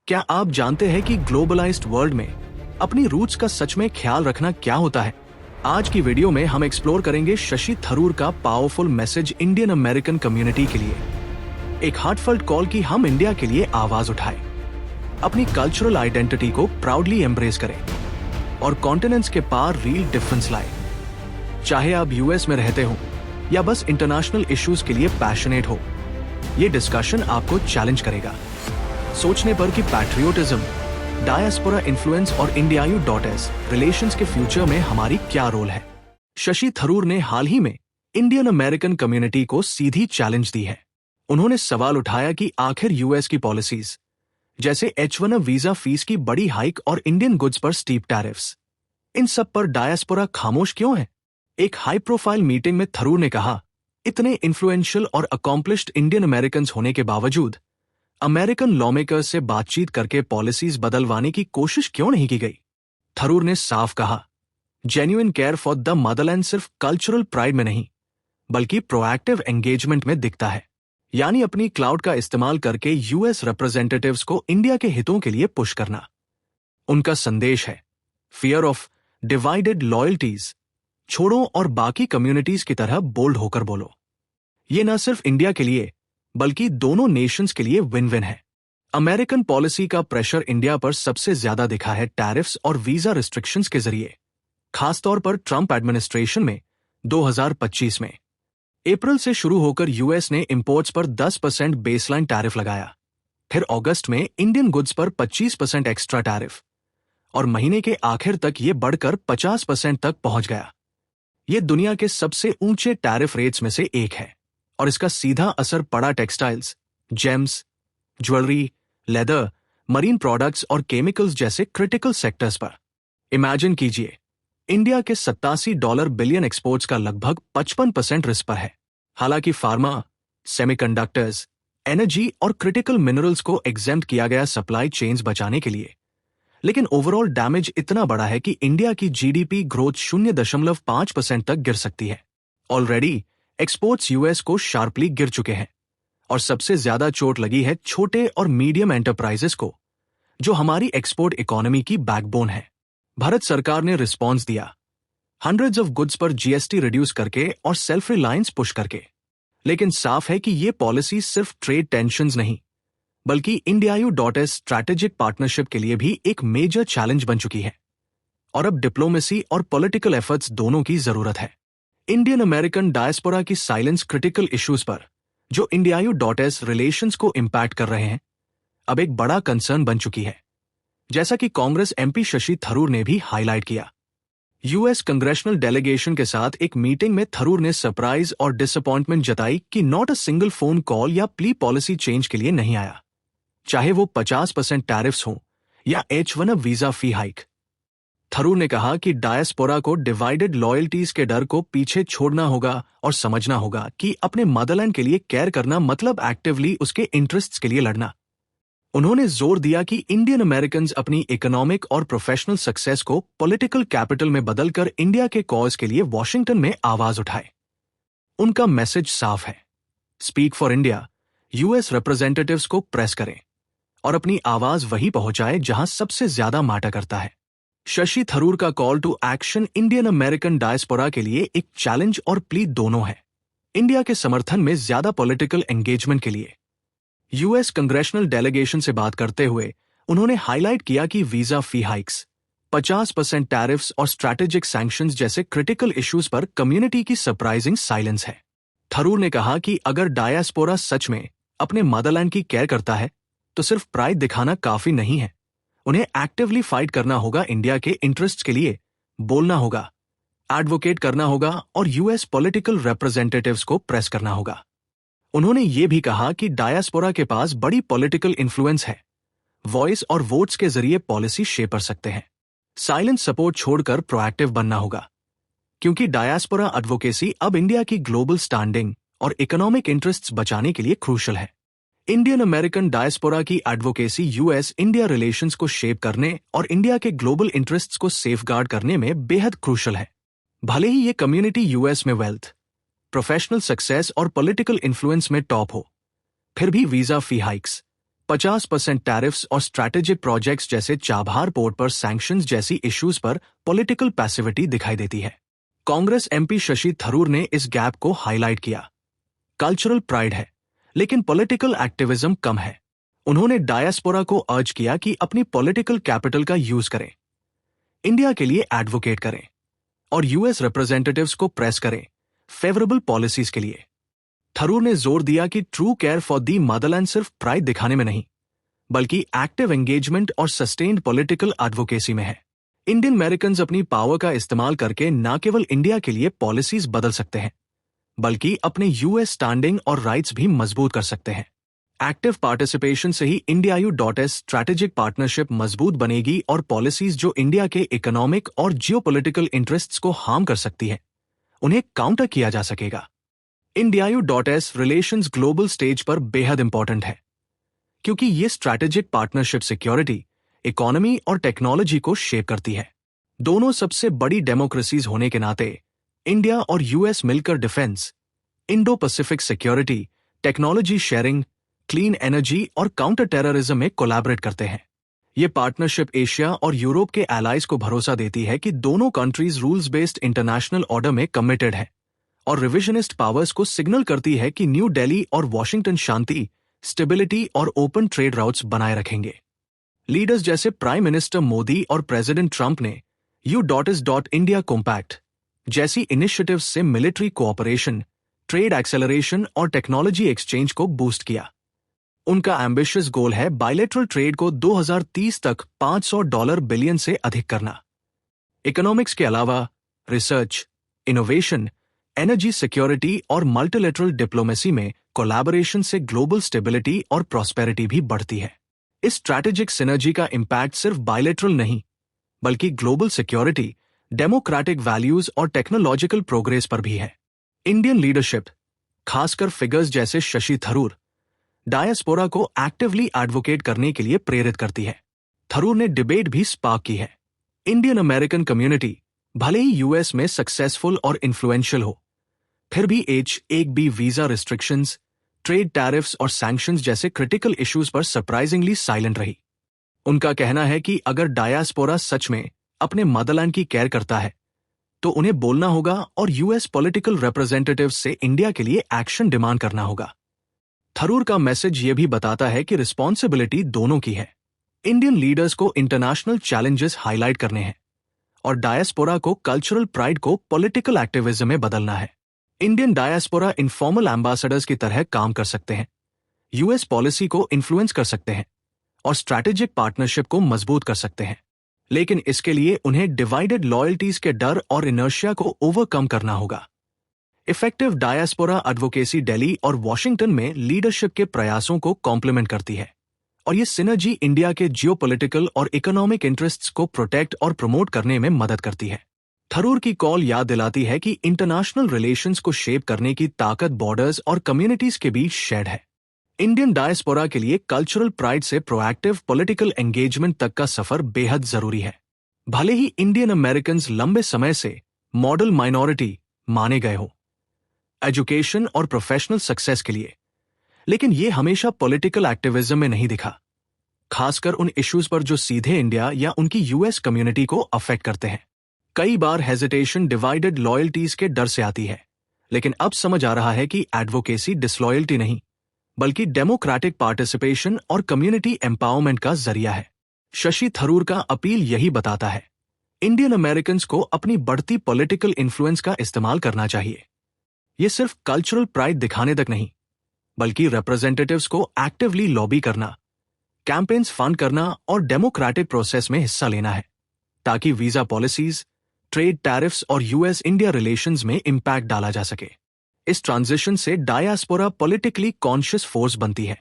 क्या आप जानते हैं कि ग्लोबलाइज्ड वर्ल्ड में अपनी रूट्स का सच में ख्याल रखना क्या होता है? आज की वीडियो में हम एक्सप्लोर करेंगे शशि थरूर का powerful message Indian American community के लिए। एक हार्टफेल्ट कॉल की हम इंडिया के लिए आवाज उठाएं, अपनी कल्चरल आइडेंटिटी को प्राउडली एम्ब्रेस करें और कॉन्टिनेंट्स के पार रियल डिफरेंस लाएं। चाहे आप यूएस में रहते हो या बस इंटरनेशनल इश्यूज के लिए पैशनेट हो, ये डिस्कशन आपको चैलेंज करेगा सोचने पर कि पैट्रियोटिज्म, डायस्पोरा इन्फ्लुएंस और indiayu.s रिलेशंस के फ्यूचर में हमारी क्या रोल है। शशि थरूर ने हाल ही में इंडियन अमेरिकन कम्युनिटी को सीधी चैलेंज दी है। उन्होंने सवाल उठाया कि आखिर यूएस की पॉलिसीज जैसे H1 वीजा फीस की बड़ी हाइक और इंडियन गुड्स पर स्टीप टैरिफ्स, इन सब पर डायस्पोरा खामोश क्यों है। एक हाई प्रोफाइल मीटिंग में थरूर ने कहा, इतने इन्फ्लुएंशियल और अकॉम्प्लिश्ड इंडियन अमेरिकन होने के बावजूद अमेरिकन लॉमेकर्स से बातचीत करके पॉलिसीज बदलवाने की कोशिश क्यों नहीं की गई। थरूर ने साफ कहा, genuine care for the Motherland सिर्फ कल्चरल प्राइड में नहीं बल्कि प्रोएक्टिव एंगेजमेंट में दिखता है, यानी अपनी क्लाउड का इस्तेमाल करके यूएस रिप्रेजेंटेटिव्स को इंडिया के हितों के लिए पुश करना। उनका संदेश है, फियर ऑफ डिवाइडेड लॉयल्टीज छोड़ो और बाकी कम्युनिटीज की तरह बोल्ड होकर बोलो। ये न सिर्फ इंडिया के लिए बल्कि दोनों नेशंस के लिए विन विन है। अमेरिकन पॉलिसी का प्रेशर इंडिया पर सबसे ज्यादा दिखा है टैरिफ्स और वीजा रिस्ट्रिक्शंस के जरिए, खासतौर पर ट्रंप एडमिनिस्ट्रेशन में 2025 में। अप्रैल से शुरू होकर यूएस ने इंपोर्ट्स पर 10% बेसलाइन टैरिफ लगाया, फिर अगस्त में इंडियन गुड्स पर 25% एक्स्ट्रा टैरिफ और महीने के आखिर तक ये बढ़कर 50% तक पहुंच गया। ये दुनिया के सबसे ऊंचे टैरिफ रेट्स में से एक है और इसका सीधा असर पड़ा textiles, James, jewellery, leather, marine products और केमिकल्स जैसे क्रिटिकल सेक्टर्स पर। इमेजिन कीजिए, इंडिया के $87 बिलियन एक्सपोर्ट्स का लगभग 55% रिस्क पर है। हालांकि फार्मा, सेमीकंडक्टर्स, एनर्जी और क्रिटिकल मिनरल्स को एग्जेम्प्ट किया गया सप्लाई चेन्स बचाने के लिए, लेकिन ओवरऑल डैमेज इतना बड़ा है कि इंडिया की जीडीपी ग्रोथ 0.5% तक गिर सकती है। ऑलरेडी एक्सपोर्ट्स यूएस को शार्पली गिर चुके हैं और सबसे ज्यादा चोट लगी है छोटे और मीडियम एंटरप्राइजेस को, जो हमारी एक्सपोर्ट इकोनॉमी की बैकबोन है। भारत सरकार ने रिस्पॉन्स दिया, हंड्रेड्स ऑफ गुड्स पर जीएसटी रिड्यूस करके और सेल्फ रिलायंस पुश करके, लेकिन साफ है कि ये पॉलिसी सिर्फ ट्रेड टेंशंस नहीं बल्कि indiayu.s स्ट्रैटेजिक पार्टनरशिप के लिए भी एक मेजर चैलेंज बन चुकी है और अब डिप्लोमेसी और पॉलिटिकल एफर्ट्स दोनों की जरूरत है। इंडियन अमेरिकन डायस्पोरा की साइलेंस क्रिटिकल इश्यूज पर, जो indiayu.s रिलेशंस को इंपैक्ट कर रहे हैं, अब एक बड़ा कंसर्न बन चुकी है, जैसा कि कांग्रेस एमपी शशि थरूर ने भी हाईलाइट किया। यूएस कांग्रेशनल डेलीगेशन के साथ एक मीटिंग में थरूर ने सरप्राइज और डिसअपॉइंटमेंट जताई कि not a single phone call या प्ली पॉलिसी चेंज के लिए नहीं आया, चाहे वो 50% टैरिफ्स हो या H1 वीजा फी हाइक। थरूर ने कहा कि डायस्पोरा को डिवाइडेड लॉयल्टीज के डर को पीछे छोड़ना होगा और समझना होगा कि अपने मदरलैंड के लिए केयर करना मतलब एक्टिवली उसके इंटरेस्ट्स के लिए लड़ना। उन्होंने जोर दिया कि इंडियन अमेरिकन्स अपनी इकोनॉमिक और प्रोफेशनल सक्सेस को पॉलिटिकल कैपिटल में बदलकर इंडिया के कॉज के लिए वॉशिंगटन में आवाज उठाए। उनका मैसेज साफ है, speak for India. US representatives को प्रेस करें और अपनी आवाज वहीं पहुंचाए जहां सबसे ज्यादा मैटर करता है। शशि थरूर का call to action Indian American diaspora के लिए एक चैलेंज और प्ली दोनों है। इंडिया के समर्थन में ज्यादा पॉलिटिकल एंगेजमेंट के लिए यूएस कांग्रेशनल डेलीगेशन से बात करते हुए उन्होंने हाईलाइट किया कि वीजा फी हाइक्स, 50% टैरिफ्स और स्ट्रैटेजिक सैंक्शंस जैसे क्रिटिकल इश्यूज पर कम्युनिटी की सरप्राइजिंग साइलेंस है। थरूर ने कहा कि अगर डायस्पोरा सच में अपने मदरलैंड की केयर करता है तो सिर्फ प्राइड दिखाना काफी नहीं है, उन्हें एक्टिवली फाइट करना होगा, इंडिया के इंटरेस्ट्स के लिए बोलना होगा, एडवोकेट करना होगा और यूएस पॉलिटिकल रिप्रेजेंटेटिव्स को प्रेस करना होगा। उन्होंने ये भी कहा कि डायस्पोरा के पास बड़ी पॉलिटिकल इन्फ्लुएंस है, वॉइस और वोट्स के जरिए पॉलिसी शेप कर सकते हैं। साइलेंट सपोर्ट छोड़कर प्रोएक्टिव बनना होगा, क्योंकि डायस्पोरा एडवोकेसी अब इंडिया की ग्लोबल स्टैंडिंग और इकोनॉमिक इंटरेस्ट्स बचाने के लिए क्रूशल है। इंडियन अमेरिकन डायस्पोरा की एडवोकेसी यूएस इंडिया रिलेशंस को शेप करने और इंडिया के ग्लोबल इंटरेस्ट्स को सेफगार्ड करने में बेहद क्रूशल है। भले ही ये कम्युनिटी यूएस में वेल्थ, प्रोफेशनल सक्सेस और पॉलिटिकल इन्फ्लुएंस में टॉप हो, फिर भी वीजा फी हाइक्स, 50% टैरिफ्स और स्ट्रैटेजिक प्रोजेक्ट्स जैसे चाबहार पोर्ट पर सैंक्शंस जैसी इश्यूज पर पॉलिटिकल पैसिविटी दिखाई देती है। कांग्रेस एमपी शशि थरूर ने इस गैप को हाईलाइट किया। कल्चरल प्राइड है, लेकिन पॉलिटिकल एक्टिविज्म कम है। उन्होंने डायस्पोरा को अर्ज किया कि अपनी पॉलिटिकल कैपिटल का यूज करें, इंडिया के लिए एडवोकेट करें और यूएस रिप्रेजेंटेटिव्स को प्रेस करें फेवरेबल पॉलिसीज के लिए। थरूर ने जोर दिया कि true care for the Motherland सिर्फ प्राइड दिखाने में नहीं, बल्कि एक्टिव एंगेजमेंट और सस्टेन्ड पॉलिटिकल एडवोकेसी में है। इंडियन अमेरिकन्स अपनी पावर का इस्तेमाल करके न केवल इंडिया के लिए पॉलिसीज बदल सकते हैं, बल्कि अपने यूएस स्टैंडिंग और राइट्स भी मजबूत कर सकते हैं। एक्टिव पार्टिसिपेशन से ही IndiaU.S स्ट्रैटेजिक पार्टनरशिप मजबूत बनेगी और पॉलिसीज जो इंडिया के इकोनॉमिक और जियोपॉलिटिकल इंटरेस्ट्स को हार्म कर सकती है, उन्हें काउंटर किया जा सकेगा। IndiaU.S रिलेशंस ग्लोबल स्टेज पर बेहद इंपॉर्टेंट है, क्योंकि ये स्ट्रैटेजिक पार्टनरशिप सिक्योरिटी, इकोनॉमी और टेक्नोलॉजी को शेप करती है। दोनों सबसे बड़ी डेमोक्रेसीज होने के नाते इंडिया और यूएस मिलकर defence, Indo Pacific security, technology sharing, clean energy और काउंटर टेररिज्म में कोलैबोरेट करते हैं। ये पार्टनरशिप एशिया और यूरोप के एलाइज को भरोसा देती है कि दोनों countries rules based international order में कमिटेड है और रिविजनिस्ट पावर्स को सिग्नल करती है कि न्यू दिल्ली और वॉशिंगटन शांति, स्टेबिलिटी और ओपन ट्रेड राउट्स बनाए रखेंगे। लीडर्स जैसे प्राइम मिनिस्टर मोदी और प्रेसिडेंट ट्रंप ने U.S.India कॉम्पैक्ट जैसी इनिशिएटिव्स से मिलिट्री कोऑपरेशन, ट्रेड एक्सेलरेशन और टेक्नोलॉजी एक्सचेंज को बूस्ट किया। उनका एम्बिशियस गोल है बायलैटरल ट्रेड को 2030 तक $500 बिलियन से अधिक करना। इकोनॉमिक्स के अलावा रिसर्च, इनोवेशन, एनर्जी सिक्योरिटी और मल्टीलैटरल डिप्लोमेसी में कोलैबोरेशन से ग्लोबल स्टेबिलिटी और प्रॉस्पेरिटी भी बढ़ती है। इस स्ट्रैटेजिक सिनर्जी का इम्पैक्ट सिर्फ बायलैटरल नहीं, बल्कि ग्लोबल सिक्योरिटी, डेमोक्रेटिक वैल्यूज और टेक्नोलॉजिकल प्रोग्रेस पर भी है। इंडियन लीडरशिप, खासकर फिगर्स जैसे शशि थरूर, डायस्पोरा को एक्टिवली एडवोकेट करने के लिए प्रेरित करती है। थरूर ने डिबेट भी स्पार्क की है। इंडियन अमेरिकन कम्युनिटी भले ही यूएस में सक्सेसफुल और इन्फ्लुएंशियल हो, फिर भी H-1B visa restrictions, trade tariffs और सैंक्शंस जैसे क्रिटिकल इश्यूज पर सरप्राइजिंगली साइलेंट रही। उनका कहना है कि अगर डायस्पोरा सच में अपने मदरलैंड की केयर करता है, तो उन्हें बोलना होगा और यूएस पॉलिटिकल रिप्रेजेंटेटिव्स से इंडिया के लिए एक्शन डिमांड करना होगा। थरूर का मैसेज ये भी बताता है कि रिस्पॉन्सिबिलिटी दोनों की है। इंडियन लीडर्स को इंटरनेशनल चैलेंजेस हाईलाइट करने हैं और डायस्पोरा को कल्चरल प्राइड को पॉलिटिकल एक्टिविज्म में बदलना है। इंडियन डायस्पोरा इनफॉर्मल एम्बेसडर्स की तरह काम कर सकते हैं, यूएस पॉलिसी को इन्फ्लुएंस कर सकते हैं और स्ट्रैटेजिक पार्टनरशिप को मजबूत कर सकते हैं, लेकिन इसके लिए उन्हें डिवाइडेड लॉयल्टीज के डर और इनर्शिया को ओवरकम करना होगा। इफेक्टिव डायस्पोरा एडवोकेसी दिल्ली और वॉशिंगटन में लीडरशिप के प्रयासों को कॉम्प्लीमेंट करती है और ये सिनर्जी इंडिया के जियोपॉलिटिकल और इकोनॉमिक इंटरेस्ट्स को प्रोटेक्ट और प्रमोट करने में मदद करती है। थरूर की कॉल याद दिलाती है कि इंटरनेशनल रिलेशंस को शेप करने की ताकत बॉर्डर्स और कम्युनिटीज के बीच शेयर्ड है। इंडियन डायस्पोरा के लिए कल्चरल प्राइड से प्रोएक्टिव पॉलिटिकल एंगेजमेंट तक का सफर बेहद जरूरी है। भले ही इंडियन अमेरिकन्स लंबे समय से मॉडल माइनॉरिटी माने गए हो एजुकेशन और प्रोफेशनल सक्सेस के लिए, लेकिन ये हमेशा पॉलिटिकल एक्टिविज्म में नहीं दिखा, खासकर उन इश्यूज पर जो सीधे इंडिया या उनकी यूएस कम्युनिटी को अफेक्ट करते हैं। कई बार हेजिटेशन डिवाइडेड लॉयल्टीज के डर से आती है, लेकिन अब समझ आ रहा है कि एडवोकेसी डिसलॉयल्टी नहीं, बल्कि डेमोक्रेटिक पार्टिसिपेशन और कम्युनिटी एम्पावरमेंट का जरिया है। शशि थरूर का अपील यही बताता है, इंडियन अमेरिकन्स को अपनी बढ़ती पॉलिटिकल इन्फ्लुएंस का इस्तेमाल करना चाहिए। ये सिर्फ कल्चरल प्राइड दिखाने तक नहीं, बल्कि रिप्रेजेंटेटिव्स को एक्टिवली लॉबी करना, कैंपेन्स फंड करना और डेमोक्रेटिक प्रोसेस में हिस्सा लेना है, ताकि वीजा पॉलिसीज, ट्रेड टैरिफ्स और यूएस इंडिया रिलेशंस में इंपैक्ट डाला जा सके। इस ट्रांजिशन से डायस्पोरा पॉलिटिकली कॉन्शियस फोर्स बनती है,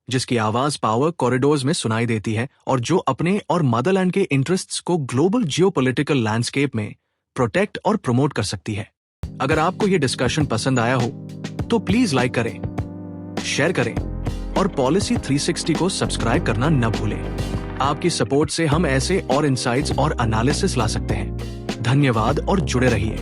जिसकी आवाज पावर कॉरिडोर्स में सुनाई देती है और जो अपने और मदरलैंड के इंटरेस्ट्स को ग्लोबल जियोपॉलिटिकल लैंडस्केप में प्रोटेक्ट और प्रमोट कर सकती है। अगर आपको ये डिस्कशन पसंद आया हो तो प्लीज लाइक करें, शेयर करें और पॉलिसी 360 को सब्सक्राइब करना न भूलें। आपकी सपोर्ट से हम ऐसे और इनसाइट्स और एनालिसिस ला सकते हैं। धन्यवाद और जुड़े रहिए।